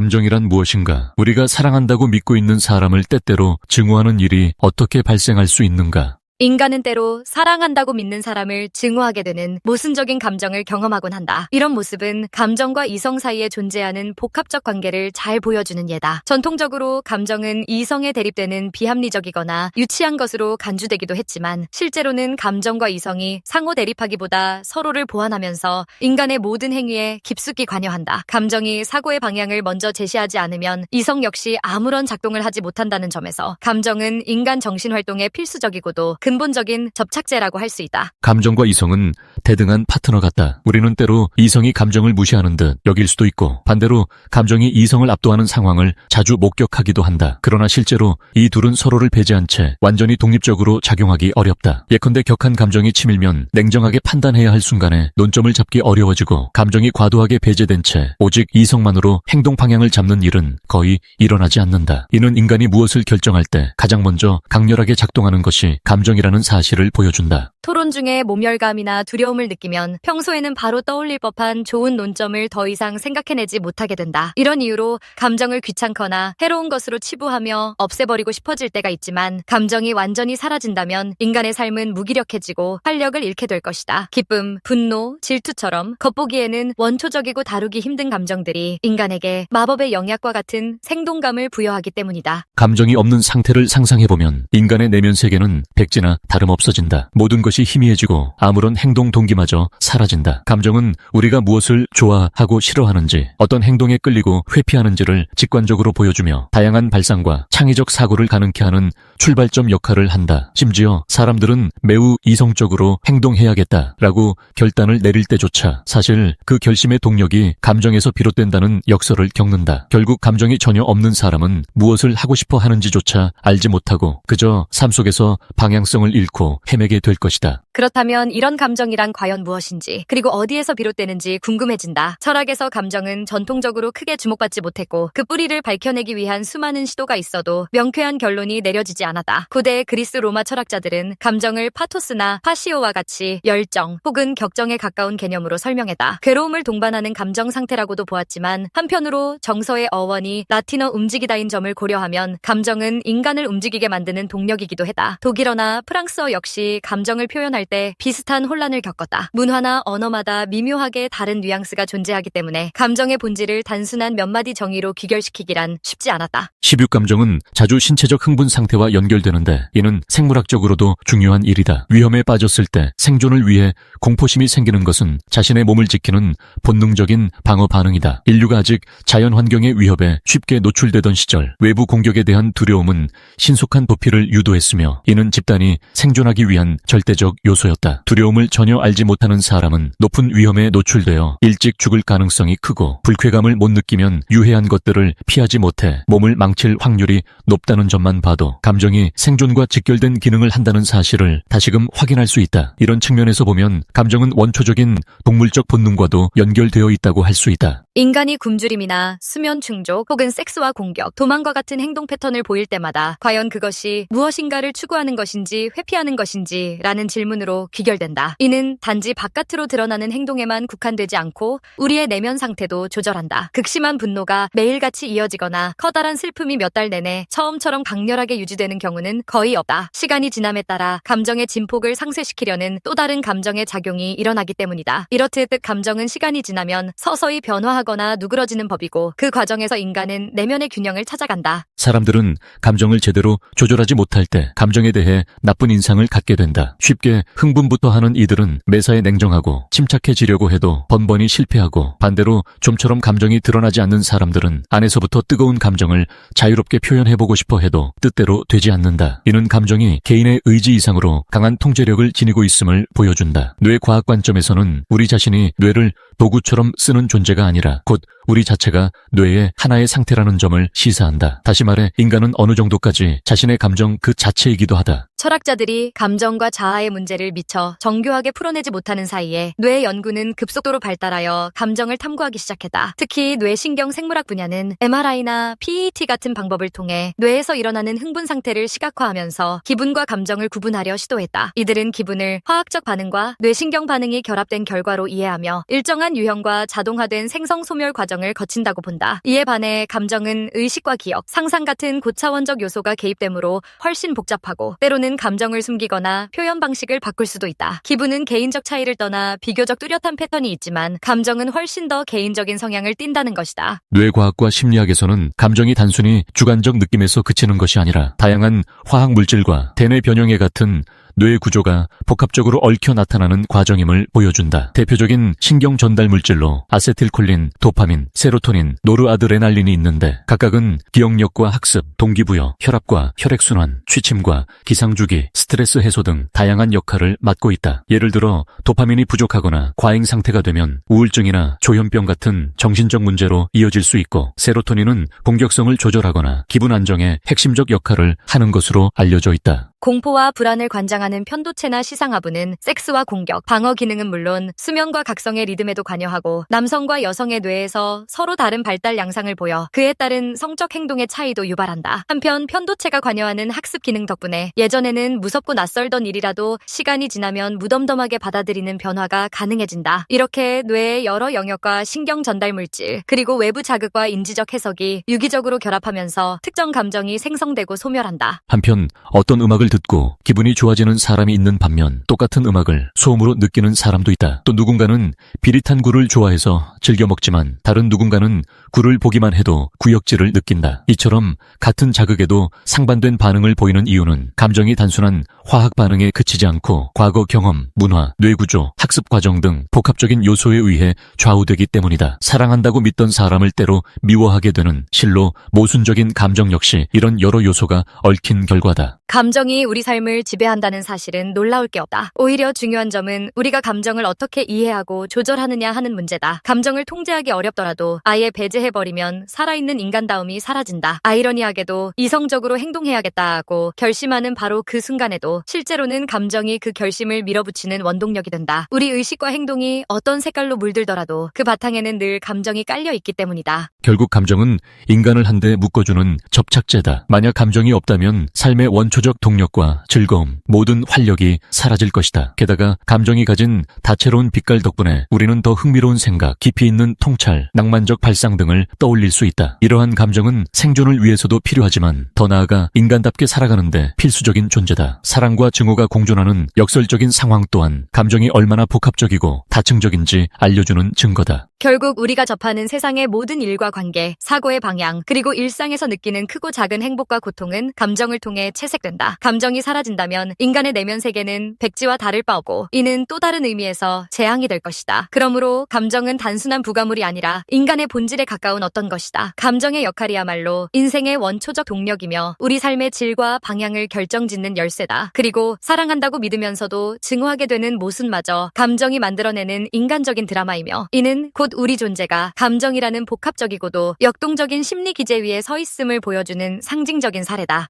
감정이란 무엇인가? 우리가 사랑한다고 믿고 있는 사람을 때때로 증오하는 일이 어떻게 발생할 수 있는가? 인간은 때로 사랑한다고 믿는 사람을 증오하게 되는 모순적인 감정을 경험하곤 한다. 이런 모습은 감정과 이성 사이에 존재하는 복합적 관계를 잘 보여주는 예다. 전통적으로 감정은 이성에 대립되는 비합리적이거나 유치한 것으로 간주되기도 했지만 실제로는 감정과 이성이 상호 대립하기보다 서로를 보완하면서 인간의 모든 행위에 깊숙이 관여한다. 감정이 사고의 방향을 먼저 제시하지 않으면 이성 역시 아무런 작동을 하지 못한다는 점에서 감정은 인간 정신활동에 필수적이고도 근본적인 접착제라고 할 수 있다. 감정과 이성은 대등한 파트너 같다. 우리는 때로 이성이 감정을 무시하는 듯 여길 수도 있고 반대로 감정이 이성을 압도하는 상황을 자주 목격하기도 한다. 그러나 실제로 이 둘은 서로를 배제한 채 완전히 독립적으로 작용하기 어렵다. 예컨대 격한 감정이 치밀면 냉정하게 판단해야 할 순간에 논점을 잡기 어려워지고 감정이 과도하게 배제된 채 오직 이성만으로 행동 방향을 잡는 일은 거의 일어나지 않는다. 이는 인간이 무엇을 결정할 때 가장 먼저 강렬하게 작동하는 것이 감정이라는 사실을 보여준다. 토론 중에 모멸감이나 두려움을 느끼면 평소에는 바로 떠올릴 법한 좋은 논점을 더 이상 생각해내지 못하게 된다. 이런 이유로 감정을 귀찮거나 해로운 것으로 치부하며 없애버리고 싶어질 때가 있지만 감정이 완전히 사라진다면 인간의 삶은 무기력해지고 활력을 잃게 될 것이다. 기쁨, 분노, 질투처럼 겉보기에는 원초적이고 다루기 힘든 감정들이 인간에게 마법의 영약과 같은 생동감을 부여하기 때문이다. 감정이 없는 상태를 상상해보면 인간의 내면 세계는 백지나 다름없어진다. 모든 것이 희미해지고 아무런 행동 동기마저 사라진다. 감정은 우리가 무엇을 좋아하고 싫어하는지, 어떤 행동에 끌리고 회피하는지를 직관적으로 보여주며 다양한 발상과 창의적 사고를 가능케 하는 출발점 역할을 한다. 심지어 사람들은 매우 이성적으로 행동해야겠다라고 결단을 내릴 때조차 사실 그 결심의 동력이 감정에서 비롯된다는 역설을 겪는다. 결국 감정이 전혀 없는 사람은 무엇을 하고 싶어 하는지조차 알지 못하고 그저 삶 속에서 방향성을 잃고 헤매게 될 것이다. 그렇다면 이런 감정이란 과연 무엇인지, 그리고 어디에서 비롯되는지 궁금해진다. 철학에서 감정은 전통적으로 크게 주목받지 못했고 그 뿌리를 밝혀내기 위한 수많은 시도가 있어도 명쾌한 결론이 내려지지 않았다. 고대 그리스 로마 철학자들은 감정을 파토스나 파시오와 같이 열정 혹은 격정에 가까운 개념으로 설명했다. 괴로움을 동반하는 감정 상태라고도 보았지만 한편으로 정서의 어원이 라틴어 움직이다인 점을 고려하면 감정은 인간을 움직이게 만드는 동력이기도 했다. 독일어나 프랑스어 역시 감정을 표현할 때 비슷한 혼란을 겪었다. 문화나 언어마다 미묘하게 다른 뉘앙스가 존재하기 때문에 감정의 본질을 단순한 몇 마디 정의로 귀결시키기란 쉽지 않았다. 식욕감정은 자주 신체적 흥분 상태와 연결되는데 이는 생물학적으로도 중요한 일이다. 위험에 빠졌을 때 생존을 위해 공포심이 생기는 것은 자신의 몸을 지키는 본능적인 방어 반응이다. 인류가 아직 자연 환경의 위협에 쉽게 노출되던 시절 외부 공격에 대한 두려움은 신속한 도피를 유도했으며 이는 집단이 생존하기 위한 절대적 요소였다. 두려움을 전혀 알지 못하는 사람은 높은 위험에 노출되어 일찍 죽을 가능성이 크고 불쾌감을 못 느끼면 유해한 것들을 피하지 못해 몸을 망칠 확률이 높다는 점만 봐도 감정이 생존과 직결된 기능을 한다는 사실을 다시금 확인할 수 있다. 이런 측면에서 보면 감정은 원초적인 동물적 본능과도 연결되어 있다고 할 수 있다. 인간이 굶주림이나 수면 충족 혹은 섹스와 공격, 도망과 같은 행동 패턴을 보일 때마다 과연 그것이 무엇인가를 추구하는 것인지 회피하는 것인지 라는 질문으로 귀결된다. 이는 단지 바깥으로 드러나는 행동에만 국한되지 않고 우리의 내면 상태도 조절한다. 극심한 분노가 매일같이 이어지거나 커다란 슬픔이 몇 달 내내 처음처럼 강렬하게 유지되는 경우는 거의 없다. 시간이 지남에 따라 감정의 진폭을 상쇄시키려는 또 다른 감정의 작용이 일어나기 때문이다. 이렇듯 감정은 시간이 지나면 서서히 변화하거나 누그러지는 법이고 그 과정에서 인간은 내면의 균형을 찾아간다. 사람들은 감정을 제대로 조절하지 못할 때 감정에 대해 나쁜 인상을 갖게 된다. 쉽게 흥분부터 하는 이들은 매사에 냉정하고 침착해지려고 해도 번번이 실패하고 반대로 좀처럼 감정이 드러나지 않는 사람들은 안에서부터 뜨거운 감정을 자유롭게 표현해보고 싶어 해도 뜻대로 되지 않는다. 이는 감정이 개인의 의지 이상으로 강한 통제력을 지니고 있음을 보여준다. 뇌과학 관점에서는 우리 자신이 뇌를 도구처럼 쓰는 존재가 아니라 곧 우리 자체가 뇌의 하나의 상태라는 점을 시사한다. 다시 말해 인간은 어느 정도까지 자신의 감정 그 자체이기도 하다. 철학자들이 감정과 자아의 문제를 미처 정교하게 풀어내지 못하는 사이에 뇌 연구는 급속도로 발달하여 감정을 탐구하기 시작했다. 특히 뇌신경 생물학 분야는 MRI나 PET 같은 방법을 통해 뇌에서 일어나는 흥분 상태를 시각화하면서 기분과 감정을 구분하려 시도했다. 이들은 기분을 화학적 반응과 뇌신경 반응이 결합된 결과로 이해하며 일정한 꼼꼼한 유형과 자동화된 생성 소멸 과정을 거친다고 본다. 이에 반해 감정은 의식과 기억, 상상 같은 고차원적 요소가 개입되므로 훨씬 복잡하고 때로는 감정을 숨기거나 표현 방식을 바꿀 수도 있다. 기분은 개인적 차이를 떠나 비교적 뚜렷한 패턴이 있지만 감정은 훨씬 더 개인적인 성향을 띈다는 것이다. 뇌과학과 심리학에서는 감정이 단순히 주관적 느낌에서 그치는 것이 아니라 다양한 화학 물질과 대뇌 변형에 같은 뇌 구조가 복합적으로 얽혀 나타나는 과정임을 보여준다. 대표적인 신경 전달 물질로 아세틸콜린, 도파민, 세로토닌, 노르아드레날린이 있는데 각각은 기억력과 학습, 동기부여, 혈압과 혈액순환, 취침과 기상주기, 스트레스 해소 등 다양한 역할을 맡고 있다. 예를 들어 도파민이 부족하거나 과잉 상태가 되면 우울증이나 조현병 같은 정신적 문제로 이어질 수 있고, 세로토닌은 공격성을 조절하거나 기분 안정에 핵심적 역할을 하는 것으로 알려져 있다. 공포와 불안을 관장하는 편도체나 시상하부는 섹스와 공격, 방어 기능은 물론 수면과 각성의 리듬에도 관여하고 남성과 여성의 뇌에서 서로 다른 발달 양상을 보여 그에 따른 성적 행동의 차이도 유발한다. 한편 편도체가 관여하는 학습 기능 덕분에 예전에는 무섭고 낯설던 일이라도 시간이 지나면 무덤덤하게 받아들이는 변화가 가능해진다. 이렇게 뇌의 여러 영역과 신경 전달 물질, 그리고 외부 자극과 인지적 해석이 유기적으로 결합하면서 특정 감정이 생성되고 소멸한다. 한편 어떤 음악을 듣고 기분이 좋아지는 사람이 있는 반면 똑같은 음악을 소음으로 느끼는 사람도 있다. 또 누군가는 비릿한 굴을 좋아해서 즐겨 먹지만 다른 누군가는 굴을 보기만 해도 구역질을 느낀다. 이처럼 같은 자극에도 상반된 반응을 보이는 이유는 감정이 단순한 화학 반응에 그치지 않고 과거 경험, 문화, 뇌구조, 학습 과정 등 복합적인 요소에 의해 좌우되기 때문이다. 사랑한다고 믿던 사람을 때로 미워하게 되는 실로 모순적인 감정 역시 이런 여러 요소가 얽힌 결과다. 감정이 우리 삶을 지배한다는 사실은 놀라울 게 없다. 오히려 중요한 점은 우리가 감정을 어떻게 이해하고 조절하느냐 하는 문제다. 감정을 통제하기 어렵더라도 아예 배제해버리면 살아있는 인간다움이 사라진다. 아이러니하게도 이성적으로 행동해야겠다 하고 결심하는 바로 그 순간에도 실제로는 감정이 그 결심을 밀어붙이는 원동력이 된다. 우리 의식과 행동이 어떤 색깔로 물들더라도 그 바탕에는 늘 감정이 깔려있기 때문이다. 결국 감정은 인간을 한데 묶어주는 접착제다. 만약 감정이 없다면 삶의 원초적 동력과 즐거움, 모든 활력이 사라질 것이다. 게다가 감정이 가진 다채로운 빛깔 덕분에 우리는 더 흥미로운 생각, 깊이 있는 통찰, 낭만적 발상 등을 떠올릴 수 있다. 이러한 감정은 생존을 위해서도 필요하지만 더 나아가 인간답게 살아가는데 필수적인 존재다. 사랑과 증오가 공존하는 역설적인 상황 또한 감정이 얼마나 복합적이고 다층적인지 알려주는 증거다. 결국 우리가 접하는 세상의 모든 일과 관계, 사고의 방향, 그리고 일상에서 느끼는 크고 작은 행복과 고통은 감정을 통해 채색된다. 감정이 사라진다면 인간의 내면 세계는 백지와 다를 바 없고 이는 또 다른 의미에서 재앙이 될 것이다. 그러므로 감정은 단순한 부가물이 아니라 인간의 본질에 가까운 어떤 것이다. 감정의 역할이야말로 인생의 원초적 동력이며 우리 삶의 질과 방향을 결정짓는 열쇠다. 그리고 사랑한다고 믿으면서도 증오하게 되는 모순마저 감정이 만들어내는 인간적인 드라마이며 이는 곧 우리 존재가 감정이라는 복합적이고도 역동적인 심리 기제 위에 서 있음을 보여주는 상징적인 사례다.